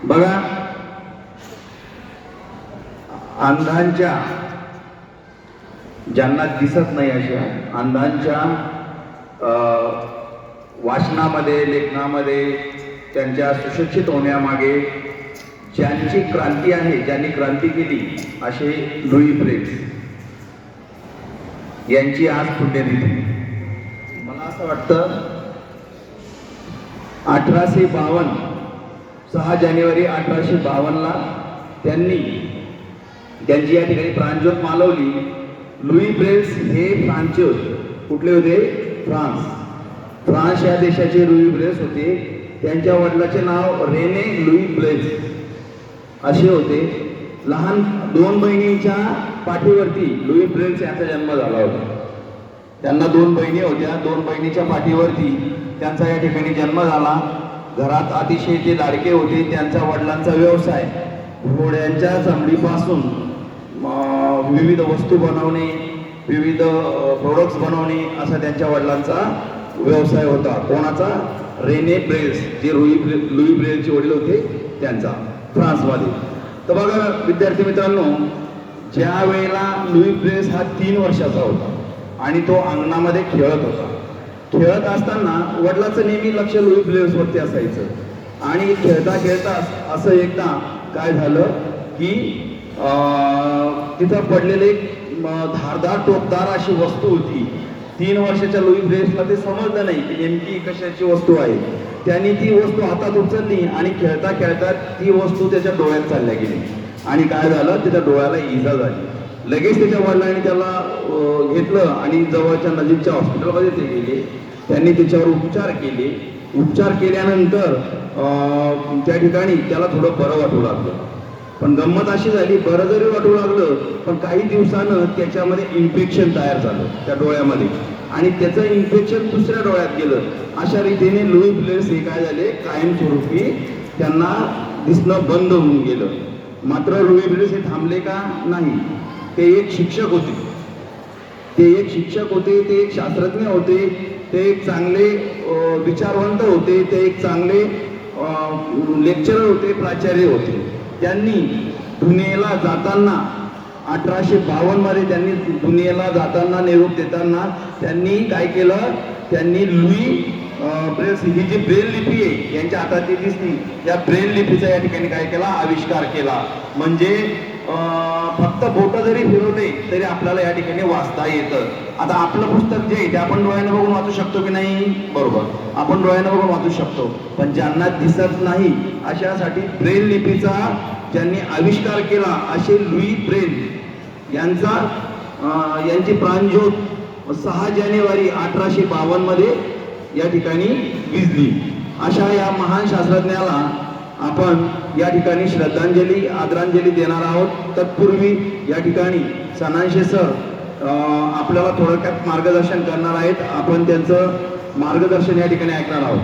बघा, अंधांच्या, ज्यांना दिसत नाही अशा अंधांच्या वाचनामध्ये, लेखनामध्ये, त्यांच्या सुशिक्षित होण्यामागे ज्यांची क्रांती आहे, ज्यांनी क्रांती केली, असे लुई ब्रेल यांची आज पुण्यतिथी. मला असं वाटतं 1852, 6 जानेवारी 1852ला त्यांची या ठिकाणी प्राणज्योत मालवली. लुई ब्रेल हे फ्रान्सचे होते. कुठले होते? फ्रान्स या देशाचे लुई ब्रेल होते. त्यांच्या वडिलाचे नाव रेने लुई ब्रेल असे होते. लहान 2 बहिणींच्या पाठीवरती लुई ब्रेल यांचा जन्म झाला होता. त्यांना 2 बहिणी होत्या. 2 बहिणीच्या पाठीवरती त्यांचा या ठिकाणी जन्म झाला. घरात अतिशय ते लाडके होते. त्यांच्या वडिलांचा व्यवसाय घोड्यांच्या चामडीपासून विविध वस्तू बनवणे, विविध प्रोडक्ट्स बनवणे असा त्यांच्या वडिलांचा व्यवसाय होता. कोणाचा? रेने ब्रेल, जे लुई ब्रेलचे वडील होते त्यांचा, फ्रान्समध्ये. तर बघा विद्यार्थी मित्रांनो, ज्या वेळेला लुई ब्रेल हा 3 वर्षाचा होता आणि तो अंगणामध्ये खेळत होता. खेळत असताना वडिलाचं नेहमी लक्ष लुई ब्रेलवरती असायचं आणि खेळता खेळता असं एकदा काय झालं की तिथं पडलेले धारदार टोकदार अशी वस्तू होती. 3 वर्षाच्या लुई ब्रेलला ते समजलं नाही की नेमकी कशाची वस्तू आहे. त्यांनी ती वस्तू हातात उचलली आणि खेळता खेळता ती वस्तू त्याच्या डोळ्यात चालल्या गेली आणि काय झालं, त्याच्या डोळ्याला इजा झाली. लगेच त्याच्या वडिलांनी त्याला घेतलं आणि जवळच्या नजीकच्या हॉस्पिटलमध्ये ते गेले. त्यांनी त्याच्यावर उपचार केले. उपचार केल्यानंतर त्या ठिकाणी त्याला थोडं बरं वाटू लागलं. पण गंमत अशी झाली, बरं जरी वाटू लागलं पण काही दिवसानं त्याच्यामध्ये इन्फेक्शन तयार झालं त्या डोळ्यामध्ये आणि त्याचं इन्फेक्शन दुसऱ्या डोळ्यात गेलं. अशा रीतीने लुई ब्रेल हे काय झाले, कायमस्वरूपी त्यांना दिसणं बंद होऊन गेलं. मात्र लुई ब्रेल हे थांबले का? नाही. ते एक शिक्षक होते. ते एक शास्त्रज्ञ होते. ते एक चांगले विचारवंत होते. ते एक चांगले लेक्चरर होते, प्राचार्य होते. त्यांनी दुनियेला जाताना 1852 मध्ये त्यांनी दुनियेला जाताना निरोप देताना त्यांनी काय केलं, त्यांनी लुई ब्रेल ही जी ब्रेल लिपी आहे यांच्या हातात दिसती, या ब्रेल लिपीचा या ठिकाणी काय केला, आविष्कार केला. म्हणजे फक्त बोट जरी फिरवले तरी आपल्याला या ठिकाणी वाचता येतं. आता आपलं पुस्तक जे आहे ते आपण डोळ्यानं बघून वाचू शकतो की नाही? बरोबर, आपण डोळ्यानं बघून वाचू शकतो. पण ज्यांना दिसत नाही अशासाठी ब्रेल लिपीचा ज्यांनी आविष्कार केला असे लुई ब्रेल यांची प्राणज्योत 6 जानेवारी 1852 मध्ये या ठिकाणी विझली. अशा या महान शास्त्रज्ञाला आपण या ठिकाणी श्रद्धांजली, आदरांजली देणार आहोत. तत्पूर्वी या ठिकाणी सनांशे सर आपल्याला थोडक्यात मार्गदर्शन करणार आहेत. आपण त्यांचं मार्गदर्शन या ठिकाणी ऐकणार आहोत.